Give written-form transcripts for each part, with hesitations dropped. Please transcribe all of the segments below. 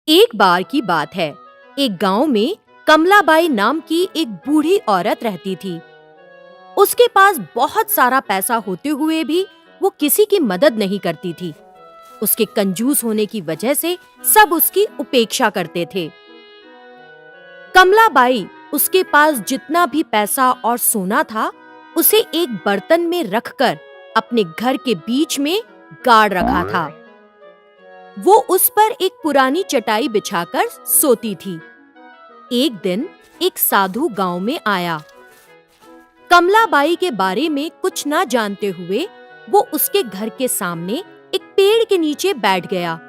एक बार की बात है। एक गांव में कमलाबाई नाम की एक बूढ़ी औरत रहती थी। उसके पास बहुत सारा पैसा होते हुए भी वो किसी की मदद नहीं करती थी। उसके कंजूस होने की वजह से सब उसकी उपेक्षा करते थे। कमलाबाई उसके पास जितना भी पैसा और सोना था, उसे एक बर्तन में रखकर अपने घर के बीच में गाड़ रखा था। वो उस पर एक पुरानी चटाई बिछाकर सोती थी। एक दिन एक साधु गांव में आया। कमलाबाई के बारे में कुछ ना जानते हुए वो उसके घर के सामने एक पेड़ के नीचे बैठ गया।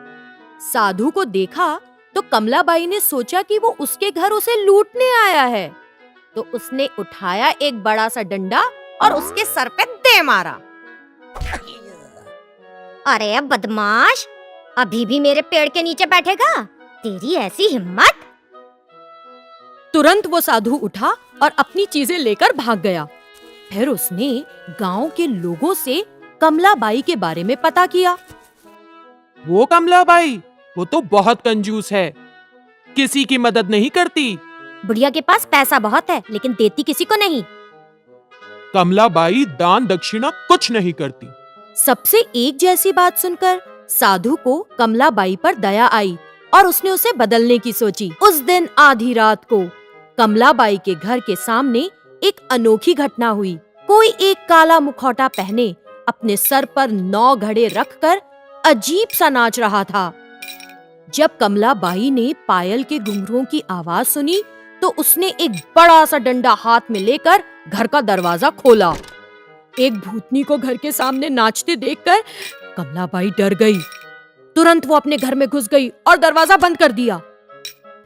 साधु को देखा तो कमलाबाई ने सोचा कि वो उसके घर उसे लूटने आया है, तो उसने उठाया एक बड़ा सा डंडा और उसके सर पे दे मारा। अरे बदमाश, अभी भी मेरे पेड़ के नीचे बैठेगा? तेरी ऐसी हिम्मत! तुरंत वो साधु उठा और अपनी चीजें लेकर भाग गया। फिर उसने गांव के लोगों से कमलाबाई के बारे में पता किया। वो कमलाबाई, वो तो बहुत कंजूस है, किसी की मदद नहीं करती। बुढ़िया के पास पैसा बहुत है, लेकिन देती किसी को नहीं। कमलाबाई दान दक्षिणा कुछ नहीं करती। सबसे एक जैसी बात सुनकर साधु को कमलाबाई पर दया आई और उसने उसे बदलने की सोची। उस दिन आधी रात को कमलाबाई के घर के सामने एक अनोखी घटना हुई। कोई एक काला मुखौटा पहने अपने सर पर 9 घड़े रखकर अजीब सा नाच रहा था। जब कमलाबाई ने पायल के घुंघरुओं की आवाज सुनी तो उसने एक बड़ा सा डंडा हाथ में लेकर घर का दरवाजा खोला। एक भूतनी को घर के सामने नाचते देखकर कमलाबाई डर गई। तुरंत वो अपने घर में घुस गई और दरवाजा बंद कर दिया।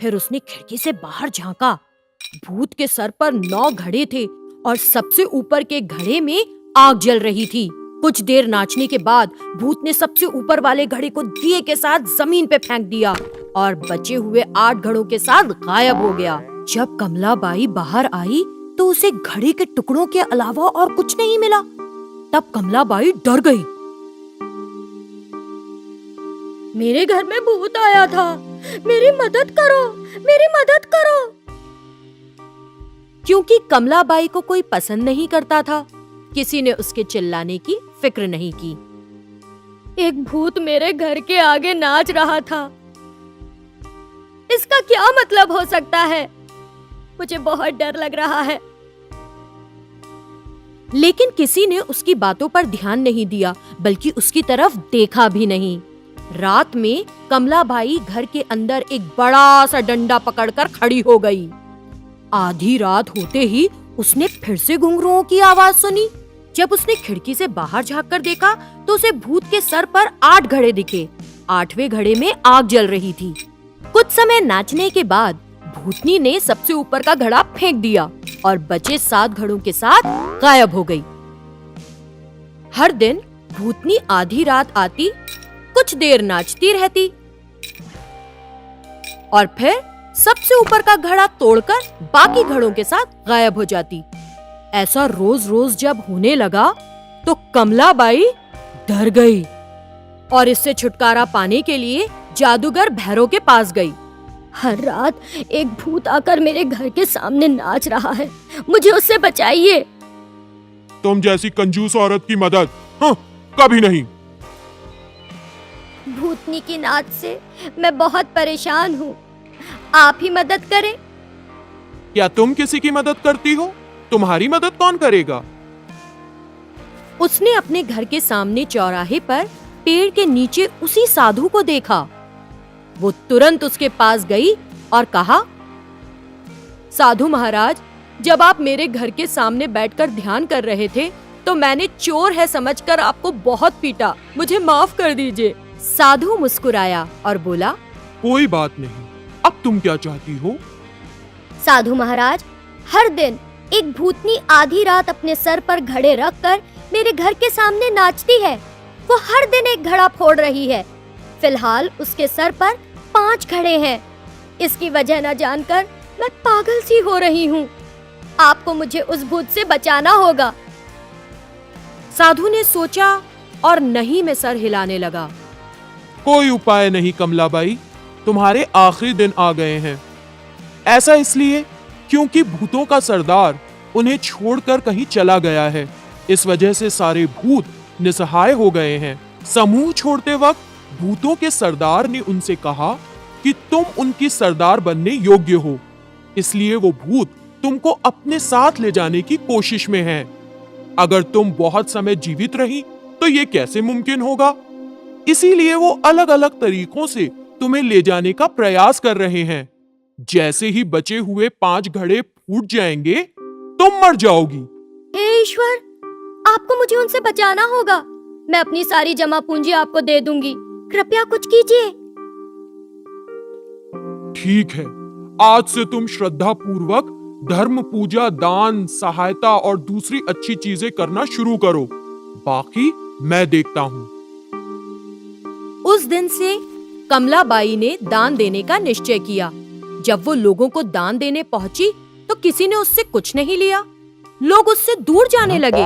फिर उसने खिड़की से बाहर झांका। भूत के सर पर 9 घड़े थे और सबसे ऊपर के घड़े में आग जल रही थी। कुछ देर नाचने के बाद भूत ने सबसे ऊपर वाले घड़े को दिए के साथ जमीन पे फेंक दिया और बचे हुए 8 घड़ों के साथ गायब हो गया। जब कमलाबाई बाहर आई तो उसे घड़े के टुकड़ों के अलावा और कुछ नहीं मिला। तब कमलाबाई डर गई। मेरे घर में भूत आया था, मेरी मदद करो, मेरी मदद करो। क्योंकि कमलाबाई को कोई पसंद नहीं करता था, किसी ने उसके चिल्लाने की फिक्र नहीं की। एक भूत मेरे घर के आगे नाच रहा था, इसका क्या मतलब हो सकता है? मुझे बहुत डर लग रहा है। लेकिन किसी ने उसकी बातों पर ध्यान नहीं दिया, बल्कि उसकी तरफ देखा भी नहीं। रात में कमलाबाई घर के अंदर एक बड़ा सा डंडा पकड़कर खड़ी हो गई। आधी रात होते ही उसने फिर से घुंघरुओं की आवाज सुनी। जब उसने खिड़की से बाहर झांककर देखा तो उसे भूत के सर पर 8 घड़े दिखे। 8वें घड़े में आग जल रही थी। कुछ समय नाचने के बाद भूतनी ने सबसे ऊपर का घड़ा फेंक दिया और बचे 7 घड़ों के साथ गायब हो गई। हर दिन भूतनी आधी रात आती, कुछ देर नाचती रहती और फिर सबसे ऊपर का घड़ा तोड़कर बाकी घड़ों के साथ गायब हो जाती। ऐसा रोज रोज जब होने लगा तो कमलाबाई डर गई और इससे छुटकारा पाने के लिए जादूगर भैरव के पास गई। हर रात एक भूत आकर मेरे घर के सामने नाच रहा है, मुझे उससे बचाइए। तुम जैसी कंजूस औरत की मदद कभी नहीं। भूतनी की नाच से मैं बहुत परेशान हूँ, आप ही मदद करें। क्या तुम किसी की मदद करती हो? तुम्हारी मदद कौन करेगा? उसने अपने घर के सामने चौराहे पर पेड़ के नीचे उसी साधु को देखा। वो तुरंत उसके पास गई और कहा, साधु महाराज, जब आप मेरे घर के सामने बैठकर ध्यान कर रहे थे तो मैंने चोर है समझकर आपको बहुत पीटा, मुझे माफ कर दीजिए। साधु मुस्कुराया और बोला, कोई बात नहीं, अब तुम क्या चाहती हो? साधु महाराज, हर दिन एक भूतनी आधी रात अपने सर पर घड़े रखकर मेरे घर के सामने नाचती है। वो हर दिन एक घड़ा फोड़ रही है। फिलहाल उसके सर पर 5 घड़े हैं। इसकी वजह न जानकर मैं पागल सी हो रही हूँ। आपको मुझे उस भूत से बचाना होगा। साधु ने सोचा और नहीं में सर हिलाने लगा। कोई उपाय नहीं कमलाबाई, तुम्हारे आखिरी दिन आ गए हैं। ऐसा इसलिए क्योंकि भूतों का सरदार उन्हें छोड़कर कहीं चला गया है। इस वजह से सारे भूत निसहाय हो गए हैं। समूह छोड़ते वक्त भूतों के सरदार ने उनसे कहा कि तुम उनकी सरदार बनने योग्य हो, इसलिए वो भूत तुमको अपने साथ ले जाने की कोशिश में हैं। अगर तुम बहुत समय जीवित रही तो ये कैसे मुमकिन होगा? इसीलिए वो अलग अलग तरीकों से तुम्हें ले जाने का प्रयास कर रहे हैं। जैसे ही बचे हुए 5 घड़े फूट जाएंगे, तुम मर जाओगी। हे ईश्वर, आपको मुझे उनसे बचाना होगा। मैं अपनी सारी जमा पूंजी आपको दे दूंगी, कृपया कुछ कीजिए। ठीक है, आज से तुम श्रद्धा पूर्वक धर्म, पूजा, दान, सहायता और दूसरी अच्छी चीजें करना शुरू करो। बाकी मैं देखता हूँ। उस दिन से कमलाबाई ने दान देने का निश्चय किया। जब वो लोगों को दान देने पहुंची तो किसी ने उससे कुछ नहीं लिया। लोग उससे दूर जाने लगे।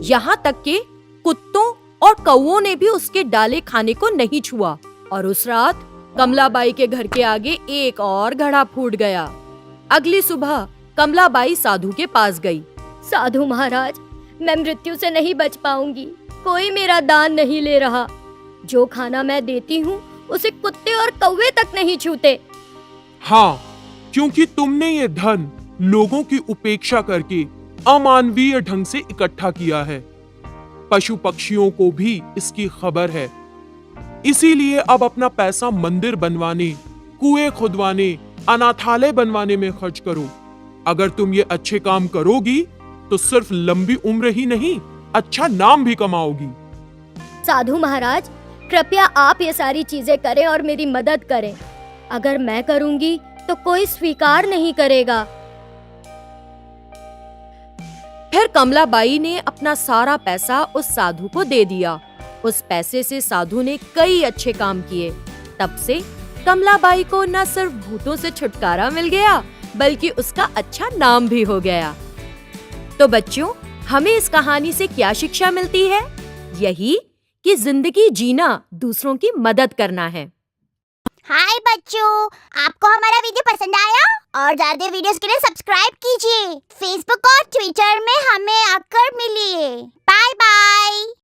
यहाँ तक कि कुत्तों और कौओं ने भी उसके डाले खाने को नहीं छुआ। और उस रात कमलाबाई के घर के आगे एक और घड़ा फूट गया। अगली सुबह कमलाबाई साधु के पास गई। साधु महाराज, मैं मृत्यु से नहीं बच पाऊंगी। कोई मेरा दान नहीं ले रहा। जो खाना मैं देती हूँ उसे कुत्ते और कौवे तक नहीं छूते। हाँ, क्योंकि तुमने ये धन लोगों की उपेक्षा करके अमानवीय ढंग से इकट्ठा किया है। पशु पक्षियों को भी इसकी खबर है। इसीलिए अब अपना पैसा मंदिर बनवाने, कुएं खुदवाने, अनाथालय बनवाने में खर्च करो। अगर तुम ये अच्छे काम करोगी तो सिर्फ लंबी उम्र ही नहीं, अच्छा नाम भी कमाओगी। साधु महाराज, कृपया आप ये सारी चीजें करें और मेरी मदद करें। अगर मैं करूंगी तो कोई स्वीकार नहीं करेगा। फिर कमलाबाई ने अपना सारा पैसा उस साधु को दे दिया। उस पैसे से साधु ने कई अच्छे काम किए। तब से कमलाबाई को न सिर्फ भूतों से छुटकारा मिल गया, बल्कि उसका अच्छा नाम भी हो गया। तो बच्चों, हमें इस कहानी से क्या शिक्षा मिलती है? यही कि जिंदगी जीना दूसरों की मदद करना है। हाय बच्चों, आपको हमारा वीडियो पसंद आया? और ज्यादा वीडियोस के लिए सब्सक्राइब कीजिए। फेसबुक और ट्विटर में हमें आकर मिलिए। Bye bye.